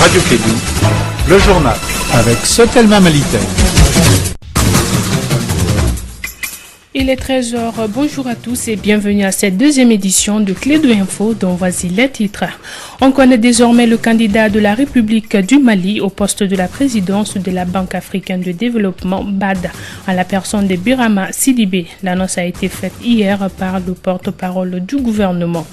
Radio Kédougou, le journal avec Sotelma Malitel. Il est 13h, bonjour à tous et bienvenue à cette deuxième édition de Clédou Info dont voici les titres. On connaît désormais le candidat de la République du Mali au poste de la présidence de la Banque africaine de développement BAD en la personne de Birama Sidibé. L'annonce a été faite hier par le porte-parole du gouvernement.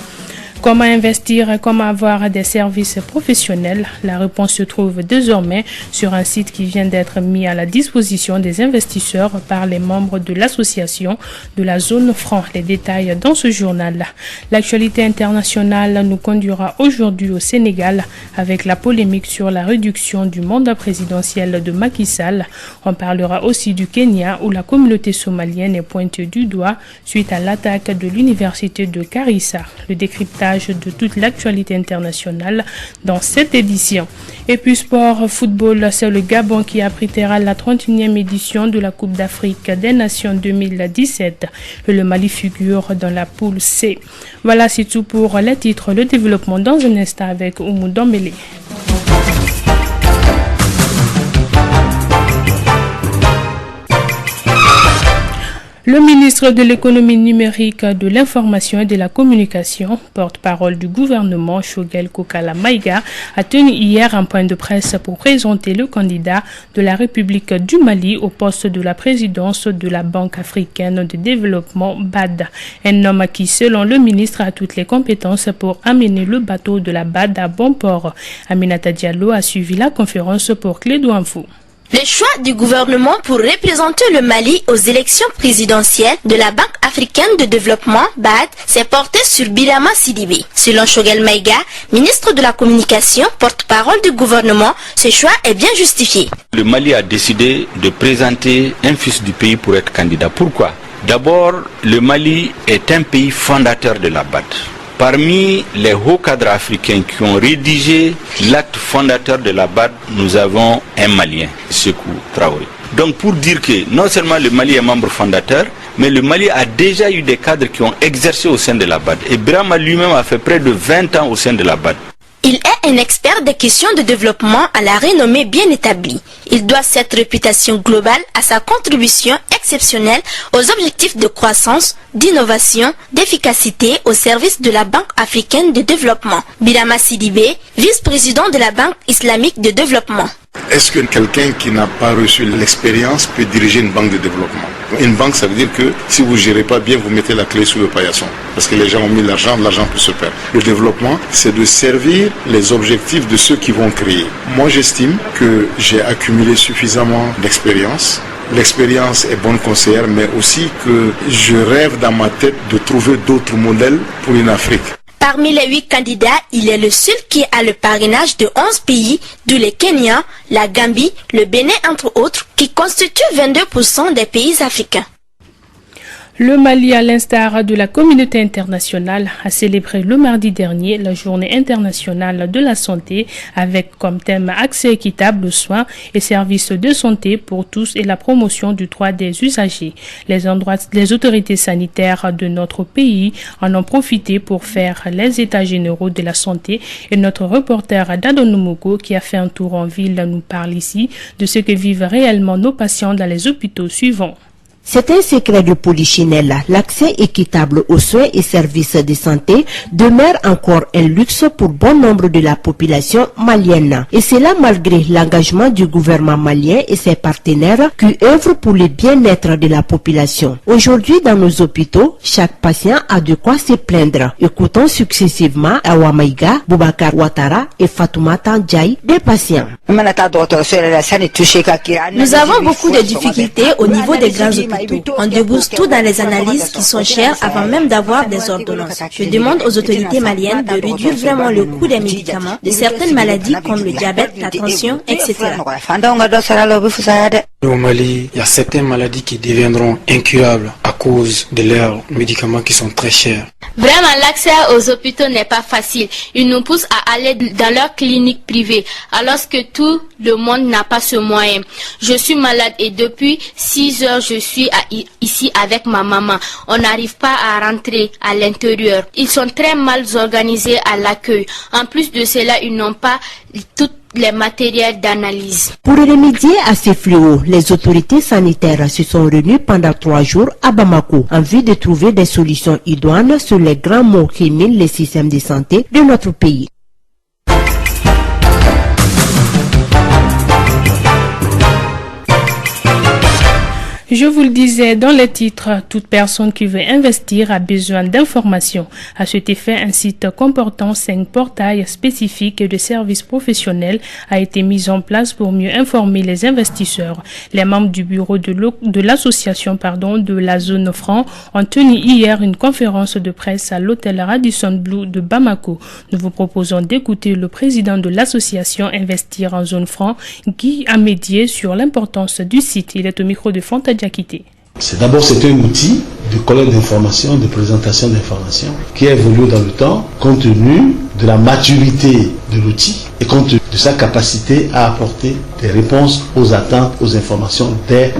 Comment investir, comment avoir des services professionnels? La réponse se trouve désormais sur un site qui vient d'être mis à la disposition des investisseurs par les membres de l'association de la zone franc. Les détails dans ce journal. L'actualité internationale nous conduira aujourd'hui au Sénégal avec la polémique sur la réduction du mandat présidentiel de Macky Sall. On parlera aussi du Kenya où la communauté somalienne est pointée du doigt suite à l'attaque de l'université de Garissa. Le décryptage de toute l'actualité internationale dans cette édition. Et puis sport, football, c'est le Gabon qui abritera la 31e édition de la Coupe d'Afrique des Nations 2017. Le Mali figure dans la poule C. Voilà, c'est tout pour les titres. Le développement dans un instant avec Oumou Dombele. Le ministre de l'économie numérique, de l'information et de la communication, porte-parole du gouvernement, Choguel Kokala Maïga, a tenu hier un point de presse pour présenter le candidat de la République du Mali au poste de la présidence de la Banque africaine de développement BAD. Un homme qui, selon le ministre, a toutes les compétences pour amener le bateau de la BAD à bon port. Aminata Diallo a suivi la conférence pour Clédou Info. Le choix du gouvernement pour représenter le Mali aux élections présidentielles de la Banque africaine de développement BAD s'est porté sur Birama Sidibé. Selon Choguel Maïga, ministre de la communication, porte-parole du gouvernement, ce choix est bien justifié. Le Mali a décidé de présenter un fils du pays pour être candidat. Pourquoi? D'abord, le Mali est un pays fondateur de la BAD. Parmi les hauts cadres africains qui ont rédigé l'acte fondateur de la BAD, nous avons un Malien, Sékou Traoré. Donc pour dire que non seulement le Mali est membre fondateur, mais le Mali a déjà eu des cadres qui ont exercé au sein de la BAD. Et Birama lui-même a fait près de 20 ans au sein de la BAD. Il est un expert des questions de développement à la renommée bien établie. Il doit cette réputation globale à sa contribution exceptionnelle aux objectifs de croissance, d'innovation, d'efficacité au service de la Banque africaine de développement. Birama Sidibé, vice-président de la Banque islamique de développement. Est-ce que quelqu'un qui n'a pas reçu l'expérience peut diriger une banque de développement? Une banque, ça veut dire que si vous ne gérez pas bien, vous mettez la clé sous le paillasson. Parce que les gens ont mis l'argent peut se perdre. Le développement, c'est de servir les objectifs de ceux qui vont créer. Moi, j'estime que j'ai accumulé suffisamment d'expérience. L'expérience est bonne conseillère, mais aussi que je rêve dans ma tête de trouver d'autres modèles pour une Afrique. Parmi les 8 candidats, il est le seul qui a le parrainage de 11 pays, d'où le Kenya, la Gambie, le Bénin entre autres, qui constituent 22% des pays africains. Le Mali, à l'instar de la communauté internationale, a célébré le mardi dernier la journée internationale de la santé avec comme thème accès équitable aux soins et services de santé pour tous et la promotion du droit des usagers. Les autorités sanitaires de notre pays en ont profité pour faire les états généraux de la santé et notre reporter Dadonomogo qui a fait un tour en ville nous parle ici de ce que vivent réellement nos patients dans les hôpitaux suivants. C'est un secret de polichinelle. L'accès équitable aux soins et services de santé demeure encore un luxe pour bon nombre de la population malienne. Et cela malgré l'engagement du gouvernement malien et ses partenaires qui œuvrent pour le bien-être de la population. Aujourd'hui, dans nos hôpitaux, chaque patient a de quoi se plaindre. Écoutons successivement Awa Maïga, Boubacar Ouattara et Fatoumata Ndiaye, des patients. Nous avons beaucoup de difficultés au niveau des grands hôpitaux. On débourse tout dans les analyses qui sont chères avant même d'avoir des ordonnances. Je demande aux autorités maliennes de réduire vraiment le coût des médicaments de certaines maladies comme le diabète, la tension, etc. Au Mali, il y a certaines maladies qui deviendront incurables à cause de leurs médicaments qui sont très chers. Vraiment, l'accès aux hôpitaux n'est pas facile. Ils nous poussent à aller dans leurs cliniques privées, alors que tout le monde n'a pas ce moyen. Je suis malade et depuis 6 heures, je suis ici avec ma maman. On n'arrive pas à rentrer à l'intérieur. Ils sont très mal organisés à l'accueil. En plus de cela, ils n'ont pas toutes les matériels d'analyse. Pour remédier à ces fléaux, les autorités sanitaires se sont réunies pendant 3 jours à Bamako en vue de trouver des solutions idoines sur les grands maux qui minent les systèmes de santé de notre pays. Je vous le disais dans les titres, toute personne qui veut investir a besoin d'informations. À cet effet, un site comportant 5 portails spécifiques de services professionnels a été mis en place pour mieux informer les investisseurs. Les membres du bureau de l'association de la zone franc ont tenu hier une conférence de presse à l'hôtel Radisson Blu de Bamako. Nous vous proposons d'écouter le président de l'association Investir en zone franc, Guy Amédié, sur l'importance du site. Il est au micro de Fanta Diakité. C'est un outil de collecte d'informations, de présentation d'informations qui a évolué dans le temps compte tenu de la maturité de l'outil et compte tenu de sa capacité à apporter des réponses aux attentes, aux informations des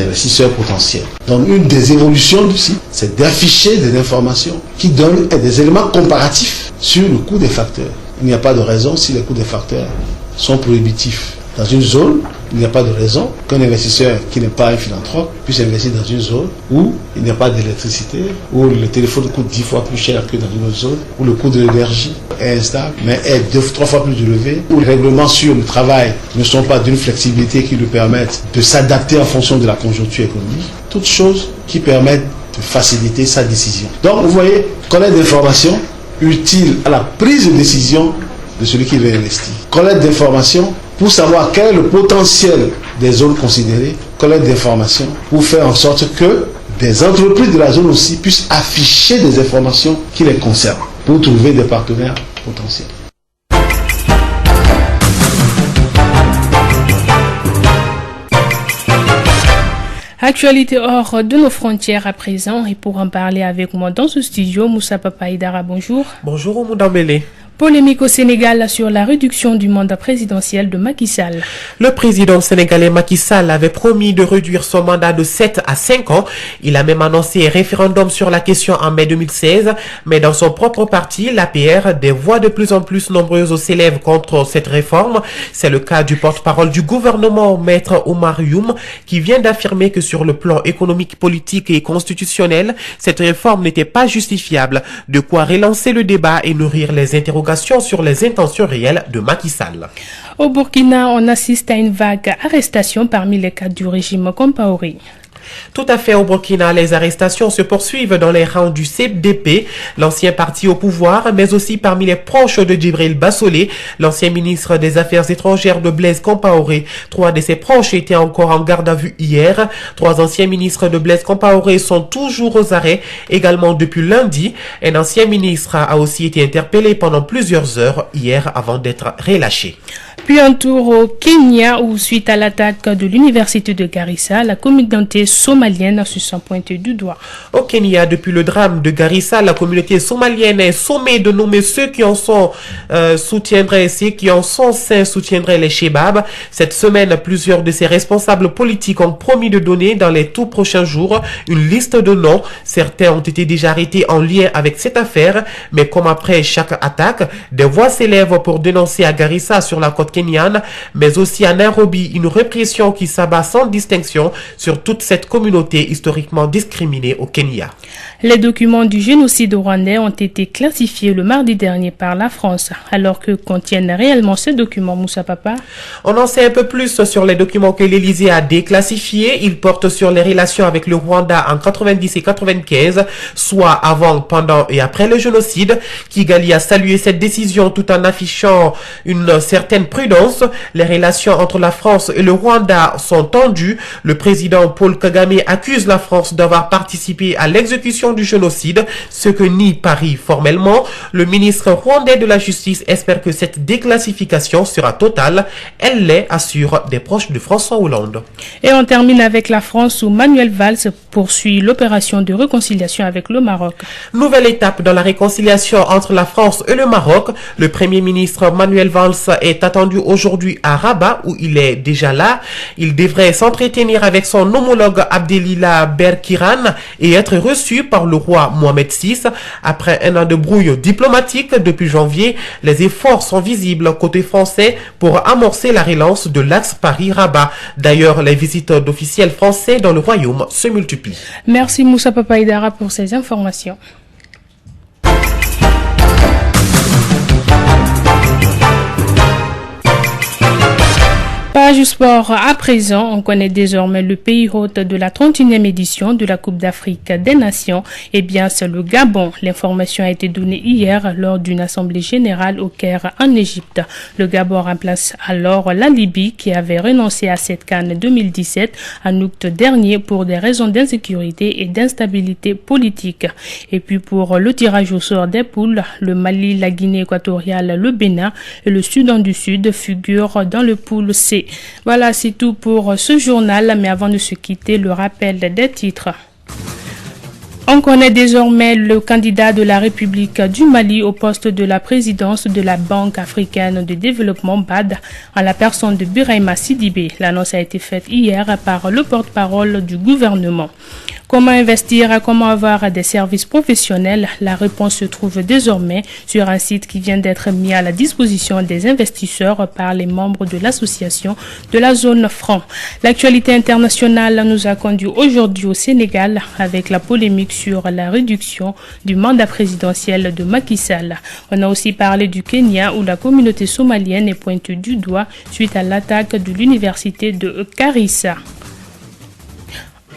investisseurs potentiels. Donc une des évolutions du site, c'est d'afficher des informations qui donnent des éléments comparatifs sur le coût des facteurs. Il n'y a pas de raison si les coûts des facteurs sont prohibitifs. Dans une zone, il n'y a pas de raison qu'un investisseur qui n'est pas un philanthrope puisse investir dans une zone où il n'y a pas d'électricité, où le téléphone coûte 10 fois plus cher que dans une autre zone, où le coût de l'énergie est instable, mais est 2-3 fois plus élevé, où les règlements sur le travail ne sont pas d'une flexibilité qui lui permettent de s'adapter en fonction de la conjoncture économique. Toutes choses qui permettent de faciliter sa décision. Donc vous voyez, collecte d'informations utile à la prise de décision de celui qui veut investir. Collecte d'informations pour savoir quel est le potentiel des zones considérées, collecte d'informations pour faire en sorte que des entreprises de la zone aussi puissent afficher des informations qui les concernent pour trouver des partenaires potentiels. Actualité hors de nos frontières à présent, et pour en parler avec moi dans ce studio, Moussa Papaïdara, bonjour. Bonjour Oumou-Dambélé. Polémique au Sénégal sur la réduction du mandat présidentiel de Macky Sall. Le président sénégalais Macky Sall avait promis de réduire son mandat de 7 à 5 ans. Il a même annoncé un référendum sur la question en mai 2016. Mais dans son propre parti, l'APR, des voix de plus en plus nombreuses s'élèvent contre cette réforme. C'est le cas du porte-parole du gouvernement, Maître Oumar Youm, qui vient d'affirmer que sur le plan économique, politique et constitutionnel, cette réforme n'était pas justifiable. De quoi relancer le débat et nourrir les interrogations sur les intentions réelles de Macky Sall. Au Burkina, on assiste à une vague arrestation parmi les cadres du régime Compaoré. Tout à fait, au Burkina, les arrestations se poursuivent dans les rangs du CDP, l'ancien parti au pouvoir, mais aussi parmi les proches de Djibril Bassolé, l'ancien ministre des Affaires étrangères de Blaise Compaoré. 3 de ses proches étaient encore en garde à vue hier. 3 anciens ministres de Blaise Compaoré sont toujours aux arrêts, également depuis lundi. Un ancien ministre a aussi été interpellé pendant plusieurs heures hier avant d'être relâché. Puis un tour au Kenya où, suite à l'attaque de l'université de Garissa, la communauté somalienne se sent pointée du doigt. Au Kenya, depuis le drame de Garissa, la communauté somalienne est sommée de nommer ceux qui en sont soutiendraient les Chebab. Cette semaine, plusieurs de ces responsables politiques ont promis de donner dans les tout prochains jours une liste de noms. Certains ont été déjà arrêtés en lien avec cette affaire, mais comme après chaque attaque, des voix s'élèvent pour dénoncer à Garissa sur la côte kenyane, mais aussi à Nairobi, une répression qui s'abat sans distinction sur toute cette communauté historiquement discriminée au Kenya. Les documents du génocide rwandais ont été classifiés le mardi dernier par la France. Alors que contiennent réellement ces documents, Moussa Papa? On en sait un peu plus sur les documents que l'Élysée a déclassifiés. Ils portent sur les relations avec le Rwanda en 90 et 95, soit avant, pendant et après le génocide. Kigali a salué cette décision tout en affichant une certaine prudence. Les relations entre la France et le Rwanda sont tendues. Le président Paul Kagame accuse la France d'avoir participé à l'exécution du génocide, ce que nie Paris formellement. Le ministre rwandais de la Justice espère que cette déclassification sera totale. Elle l'est, assure des proches de François Hollande. Et on termine avec la France où Manuel Valls poursuit l'opération de réconciliation avec le Maroc. Nouvelle étape dans la réconciliation entre la France et le Maroc. Le premier ministre Manuel Valls est attendu aujourd'hui à Rabat où il est déjà là. Il devrait s'entretenir avec son homologue Abdelila Berkiran et être reçu par le roi Mohamed VI. Après un an de brouille diplomatique depuis janvier, les efforts sont visibles côté français pour amorcer la relance de l'axe Paris-Rabat. D'ailleurs, les visites d'officiels français dans le royaume se multiplient. Merci Moussa Papaïdara pour ces informations. Page sport à présent, on connaît désormais le pays hôte de la 31e édition de la Coupe d'Afrique des Nations. Eh bien, c'est le Gabon. L'information a été donnée hier lors d'une assemblée générale au Caire en Égypte. Le Gabon remplace alors la Libye qui avait renoncé à cette CAN 2017 en août dernier pour des raisons d'insécurité et d'instabilité politique. Et puis pour le tirage au sort des poules, le Mali, la Guinée équatoriale, le Bénin et le Soudan du Sud figurent dans le pool C. Voilà, c'est tout pour ce journal, mais avant de se quitter, le rappel des titres. On connaît désormais le candidat de la République du Mali au poste de la présidence de la Banque africaine de développement BAD en la personne de Birahima Sidibé. L'annonce a été faite hier par le porte-parole du gouvernement. Comment investir, comment avoir des services professionnels? La réponse se trouve désormais sur un site qui vient d'être mis à la disposition des investisseurs par les membres de l'association de la zone franc. L'actualité internationale nous a conduit aujourd'hui au Sénégal avec la polémique sur la réduction du mandat présidentiel de Macky Sall. On a aussi parlé du Kenya où la communauté somalienne est pointée du doigt suite à l'attaque de l'université de Garissa.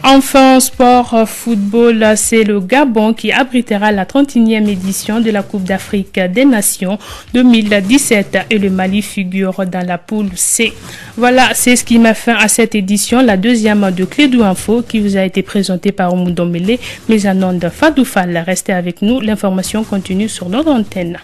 Enfin, sport football, c'est le Gabon qui abritera la 31e édition de la Coupe d'Afrique des Nations 2017 et le Mali figure dans la poule C. Voilà, c'est ce qui met fin à cette édition, la deuxième de Clédou Info qui vous a été présentée par Oumoudomele, mise en onde Fadoufal. Restez avec nous, l'information continue sur notre antenne.